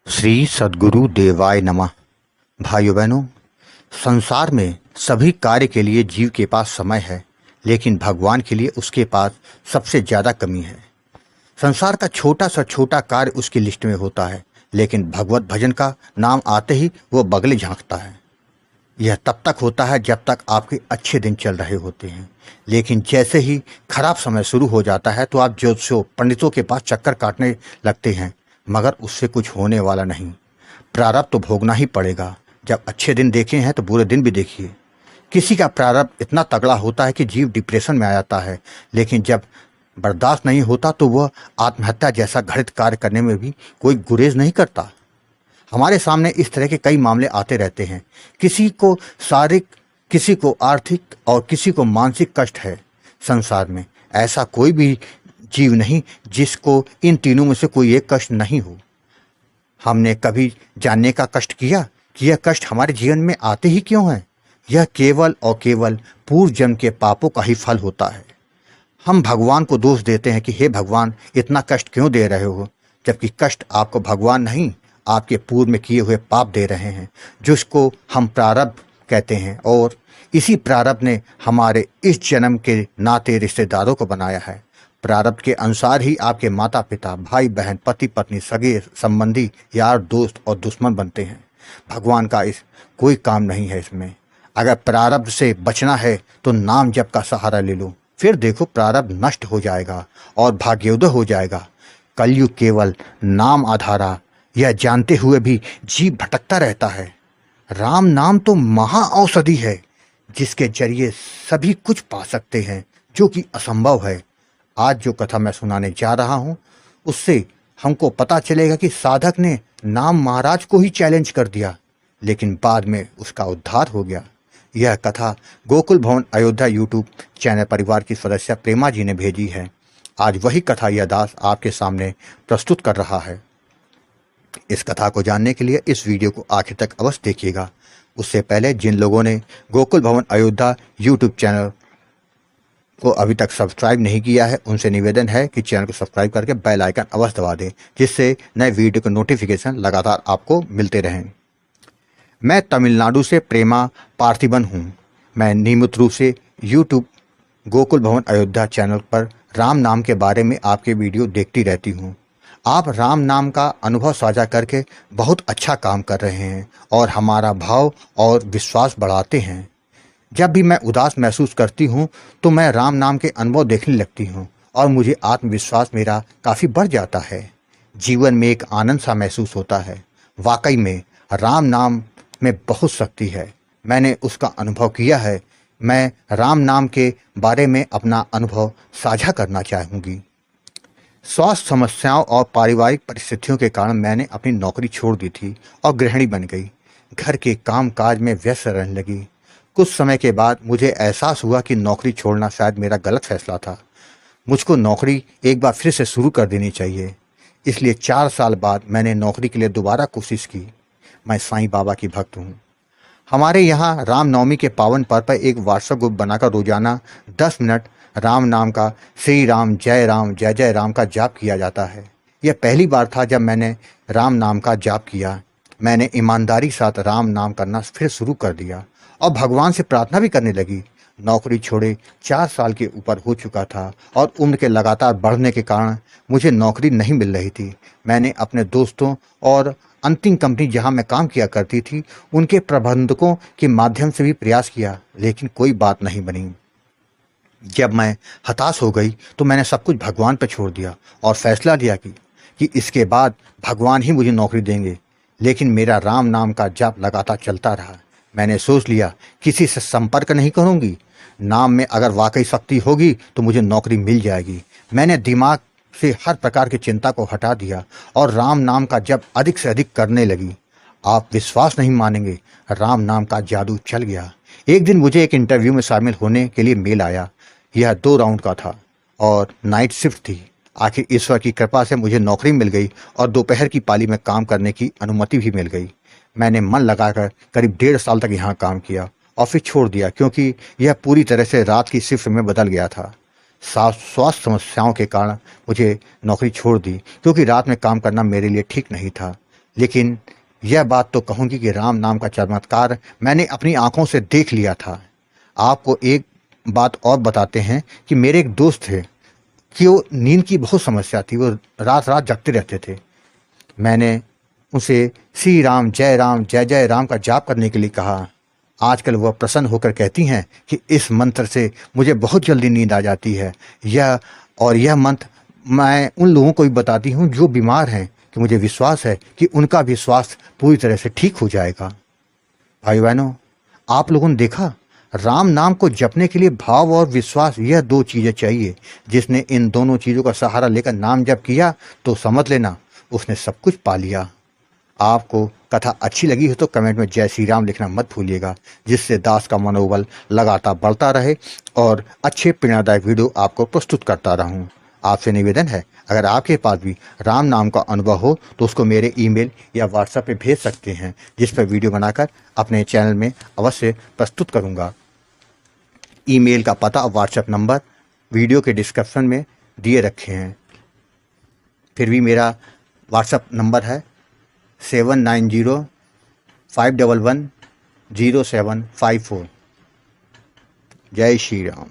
श्री सद्गुरु देवाय नमः। भाइयों बहनों, संसार में सभी कार्य के लिए जीव के पास समय है, लेकिन भगवान के लिए उसके पास सबसे ज़्यादा कमी है। संसार का छोटा सा छोटा कार्य उसकी लिस्ट में होता है, लेकिन भगवत भजन का नाम आते ही वो बगले झांकता है। यह तब तक होता है जब तक आपके अच्छे दिन चल रहे होते हैं, लेकिन जैसे ही खराब समय शुरू हो जाता है तो आप ज्योतिषों पंडितों के पास चक्कर काटने लगते हैं, मगर उससे कुछ होने वाला नहीं। प्रारब्ध तो भोगना ही पड़ेगा। जब अच्छे दिन देखे हैं तो बुरे दिन भी देखिए। किसी का प्रारब्ध इतना तगड़ा होता है कि जीव डिप्रेशन में आ जाता है, लेकिन जब बर्दाश्त नहीं होता तो वह आत्महत्या जैसा घृणित कार्य करने में भी कोई गुरेज नहीं करता। हमारे सामने इस तरह के कई मामले आते रहते हैं। किसी को शारीरिक, किसी को आर्थिक और किसी को मानसिक कष्ट है। संसार में ऐसा कोई भी जीव नहीं जिसको इन तीनों में से कोई एक कष्ट नहीं हो। हमने कभी जानने का कष्ट किया कि यह कष्ट हमारे जीवन में आते ही क्यों हैं? यह केवल और केवल पूर्व जन्म के पापों का ही फल होता है। हम भगवान को दोष देते हैं कि हे भगवान, इतना कष्ट क्यों दे रहे हो, जबकि कष्ट आपको भगवान नहीं, आपके पूर्व में किए हुए पाप दे रहे हैं, जिसको हम प्रारब्ध कहते हैं। और इसी प्रारब्ध ने हमारे इस जन्म के नाते रिश्तेदारों को बनाया है। प्रारब्ध के अनुसार ही आपके माता पिता, भाई बहन, पति पत्नी, सगे संबंधी, यार दोस्त और दुश्मन बनते हैं। भगवान का इस कोई काम नहीं है इसमें। अगर प्रारब्ध से बचना है तो नाम जप का सहारा ले लो, फिर देखो प्रारब्ध नष्ट हो जाएगा और भाग्योदय हो जाएगा। कलयुग केवल नाम आधारा, यह जानते हुए भी जीव भटकता रहता है। राम नाम तो महा औषधि है, जिसके जरिए सभी कुछ पा सकते हैं, जो कि असंभव है। आज जो कथा मैं सुनाने जा रहा हूं, उससे हमको पता चलेगा कि साधक ने नाम महाराज को ही चैलेंज कर दिया, लेकिन बाद में उसका उद्धार हो गया। यह कथा गोकुल भवन अयोध्या यूट्यूब चैनल परिवार की सदस्य प्रेमा जी ने भेजी है। आज वही कथा यह दास आपके सामने प्रस्तुत कर रहा है। इस कथा को जानने के लिए इस वीडियो को आखिर तक अवश्य देखिएगा। उससे पहले जिन लोगों ने गोकुल भवन अयोध्या यूट्यूब चैनल को अभी तक सब्सक्राइब नहीं किया है, उनसे निवेदन है कि चैनल को सब्सक्राइब करके बेल आइकन अवश्य दबा दें, जिससे नए वीडियो के नोटिफिकेशन लगातार आपको मिलते रहें। मैं तमिलनाडु से प्रेमा पार्थिबन हूँ। मैं नियमित रूप से यूट्यूब गोकुल भवन अयोध्या चैनल पर राम नाम के बारे में आपके वीडियो देखती रहती हूँ। आप राम नाम का अनुभव साझा करके बहुत अच्छा काम कर रहे हैं और हमारा भाव और विश्वास बढ़ाते हैं। जब भी मैं उदास महसूस करती हूँ तो मैं राम नाम के अनुभव देखने लगती हूँ और मुझे आत्मविश्वास मेरा काफ़ी बढ़ जाता है। जीवन में एक आनंद सा महसूस होता है। वाकई में राम नाम में बहुत शक्ति है। मैंने उसका अनुभव किया है। मैं राम नाम के बारे में अपना अनुभव साझा करना चाहूँगी। स्वास्थ्य समस्याओं और पारिवारिक परिस्थितियों के कारण मैंने अपनी नौकरी छोड़ दी थी और गृहिणी बन गई। घर के काम काज में व्यस्त रहने लगी। कुछ समय के बाद मुझे एहसास हुआ कि नौकरी छोड़ना शायद मेरा गलत फैसला था। मुझको नौकरी एक बार फिर से शुरू कर देनी चाहिए। इसलिए 4 साल बाद मैंने नौकरी के लिए दोबारा कोशिश की। मैं साईं बाबा की भक्त हूँ। हमारे यहाँ रामनवमी के पावन पर्व पर एक व्हाट्सएप ग्रुप बनाकर रोजाना 10 मिनट राम नाम का श्री राम जय जय राम का जाप किया जाता है। यह पहली बार था जब मैंने राम नाम का जाप किया। मैंने ईमानदारी के साथ राम नाम करना फिर शुरू कर दिया और भगवान से प्रार्थना भी करने लगी। नौकरी छोड़े 4 साल के ऊपर हो चुका था और उम्र के लगातार बढ़ने के कारण मुझे नौकरी नहीं मिल रही थी। मैंने अपने दोस्तों और अंतिम कंपनी जहां मैं काम किया करती थी, उनके प्रबंधकों के माध्यम से भी प्रयास किया, लेकिन कोई बात नहीं बनी। जब मैं हताश हो गई तो मैंने सब कुछ भगवान पर छोड़ दिया और फैसला लिया कि इसके बाद भगवान ही मुझे नौकरी देंगे। लेकिन मेरा राम नाम का जाप लगातार चलता रहा। मैंने सोच लिया किसी से संपर्क नहीं करूंगी। नाम में अगर वाकई शक्ति होगी तो मुझे नौकरी मिल जाएगी। मैंने दिमाग से हर प्रकार की चिंता को हटा दिया और राम नाम का जप अधिक से अधिक करने लगी। आप विश्वास नहीं मानेंगे, राम नाम का जादू चल गया। एक दिन मुझे एक इंटरव्यू में शामिल होने के लिए मेल आया। यह 2 राउंड का था और नाइट शिफ्ट थी। आखिर ईश्वर की कृपा से मुझे नौकरी मिल गई और दोपहर की पाली में काम करने की अनुमति भी मिल गई। मैंने मन लगाकर करीब 1.5 साल तक यहाँ काम किया और फिर छोड़ दिया, क्योंकि यह पूरी तरह से रात की शिफ्ट में बदल गया था। स्वास्थ्य समस्याओं के कारण मुझे नौकरी छोड़ दी, क्योंकि रात में काम करना मेरे लिए ठीक नहीं था। लेकिन यह बात तो कहूँगी कि राम नाम का चमत्कार मैंने अपनी आंखों से देख लिया था। आपको एक बात और बताते हैं कि मेरे एक दोस्त थे कि वो नींद की बहुत समस्या थी, वो रात रात जगते रहते थे। मैंने उसे श्री राम जय जय राम का जाप करने के लिए कहा। आजकल वह प्रसन्न होकर कहती हैं कि इस मंत्र से मुझे बहुत जल्दी नींद आ जाती है। यह मंत्र मैं उन लोगों को भी बताती हूँ जो बीमार हैं, कि मुझे विश्वास है कि उनका भी स्वास्थ्य पूरी तरह से ठीक हो जाएगा। भाई बहनों, आप लोगों ने देखा, राम नाम को जपने के लिए भाव और विश्वास, यह दो चीज़ें चाहिए। जिसने इन दोनों चीज़ों का सहारा लेकर नाम जप किया तो समझ लेना उसने सब कुछ पा लिया। आपको कथा अच्छी लगी हो तो कमेंट में जय श्री राम लिखना मत भूलिएगा, जिससे दास का मनोबल लगातार बढ़ता रहे और अच्छे प्रेरणादायक वीडियो आपको प्रस्तुत करता रहूं। आपसे निवेदन है, अगर आपके पास भी राम नाम का अनुभव हो तो उसको मेरे ईमेल या व्हाट्सएप पे भेज सकते हैं, जिस पर वीडियो बनाकर अपने चैनल में अवश्य प्रस्तुत करूँगा। ईमेल का पता और व्हाट्सएप नंबर वीडियो के डिस्क्रिप्शन में दिए रखे हैं। फिर भी मेरा व्हाट्सएप नंबर है 7905110754। जय श्री राम।